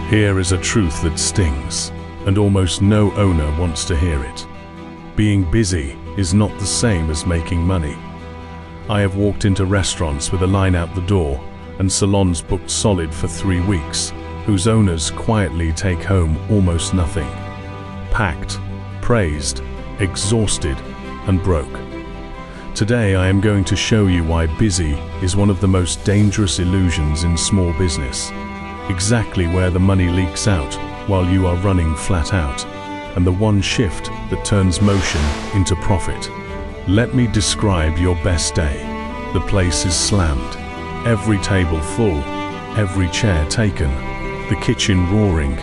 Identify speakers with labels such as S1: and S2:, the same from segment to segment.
S1: Here is a truth that stings, and almost no owner wants to hear it. Being busy is not the same as making money. I have walked into restaurants with a line out the door and salons booked solid for 3 weeks, whose owners quietly take home almost nothing. Packed, praised, exhausted, and broke. Today I am going to show you why busy is one of the most dangerous illusions in small business. Exactly where the money leaks out while you are running flat out, and the one shift that turns motion into profit. Let me describe your best day. The place is slammed, every table full, every chair taken, the kitchen roaring,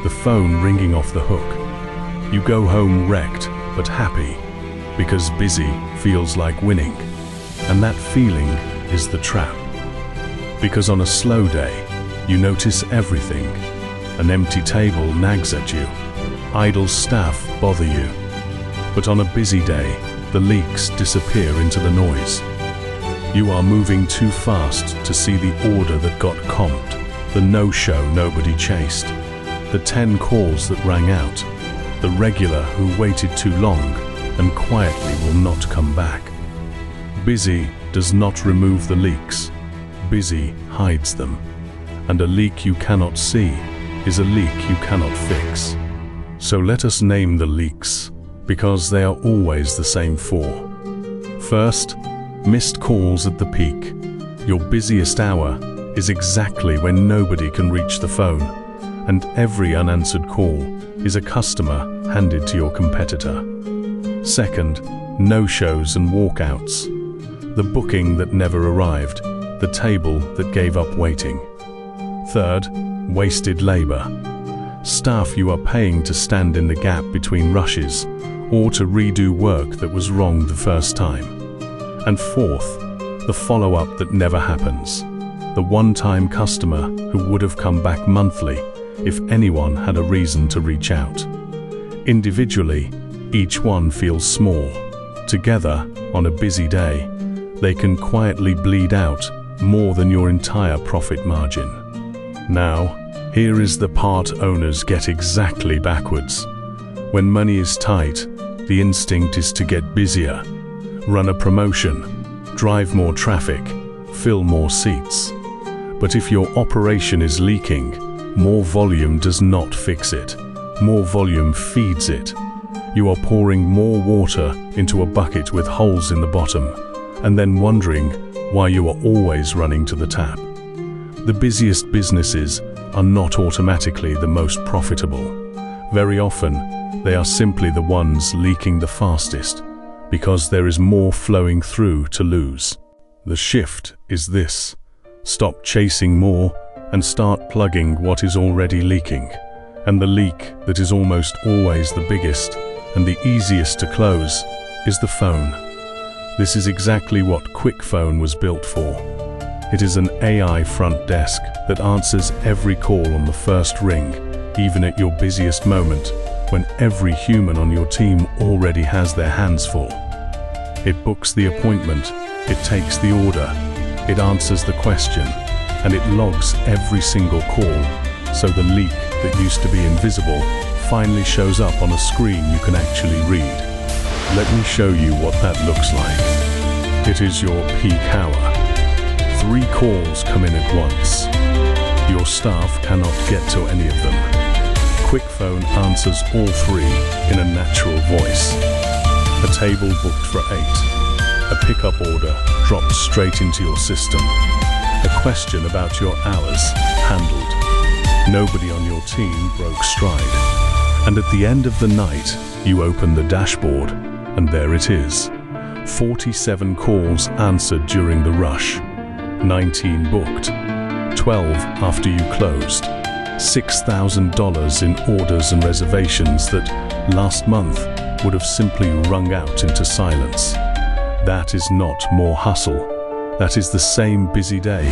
S1: the phone ringing off the hook. You go home wrecked but happy, because busy feels like winning, and that feeling is the trap. Because on a slow day, you notice everything. An empty table nags at you. Idle staff bother you. But on a busy day, the leaks disappear into the noise. You are moving too fast to see the order that got comped, the no-show nobody chased, the 10 calls that rang out, the regular who waited too long and quietly will not come back. Busy does not remove the leaks. Busy hides them. And a leak you cannot see is a leak you cannot fix. So let us name the leaks, because they are always the same 4. First, missed calls at the peak. Your busiest hour is exactly when nobody can reach the phone, and every unanswered call is a customer handed to your competitor. Second, no-shows and walkouts. The booking that never arrived, the table that gave up waiting. Third, wasted labor. Staff you are paying to stand in the gap between rushes or to redo work that was wrong the first time. And fourth, the follow-up that never happens. The one-time customer who would have come back monthly if anyone had a reason to reach out. Individually, each one feels small. Together, on a busy day, they can quietly bleed out more than your entire profit margin. Now, here is the part owners get exactly backwards. When money is tight, the instinct is to get busier, run a promotion, drive more traffic, fill more seats. But if your operation is leaking, more volume does not fix it. More volume feeds it. You are pouring more water into a bucket with holes in the bottom, and then wondering why you are always running to the tap. The busiest businesses are not automatically the most profitable. Very often, they are simply the ones leaking the fastest, because there is more flowing through to lose. The shift is this: stop chasing more and start plugging what is already leaking. And the leak that is almost always the biggest and the easiest to close is the phone. This is exactly what KwickPhone was built for. It is an AI front desk that answers every call on the first ring, even at your busiest moment, when every human on your team already has their hands full. It books the appointment, it takes the order, it answers the question, and it logs every single call, so the leak that used to be invisible finally shows up on a screen you can actually read. Let me show you what that looks like. It is your peak hour. 3 calls come in at once. Your staff cannot get to any of them. KwickPhone answers all 3 in a natural voice. A table booked for 8. A pickup order dropped straight into your system. A question about your hours handled. Nobody on your team broke stride. And at the end of the night, you open the dashboard, and there it is. 47 calls answered during the rush. 19 booked, 12 after you closed, $6,000 in orders and reservations that last month would have simply wrung out into silence. That is not more hustle. That is the same busy day,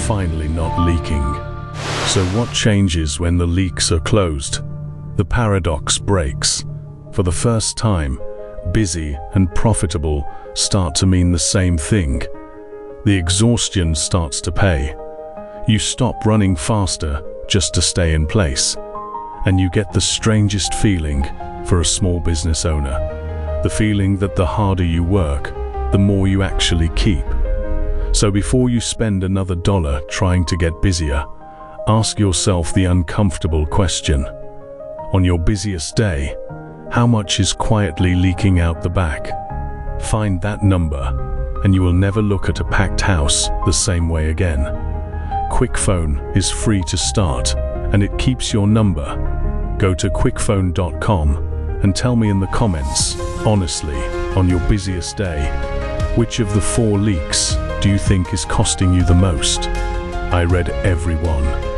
S1: finally not leaking. So what changes when the leaks are closed? The paradox breaks. For the first time, busy and profitable start to mean the same thing. The exhaustion starts to pay. You stop running faster just to stay in place. And you get the strangest feeling for a small business owner. The feeling that the harder you work, the more you actually keep. So before you spend another dollar trying to get busier, ask yourself the uncomfortable question. On your busiest day, how much is quietly leaking out the back? Find that number, and you will never look at a packed house the same way again. KwickPhone is free to start, and it keeps your number. Go to KwickPhone.com and tell me in the comments, honestly, on your busiest day, which of the 4 leaks do you think is costing you the most? I read every one.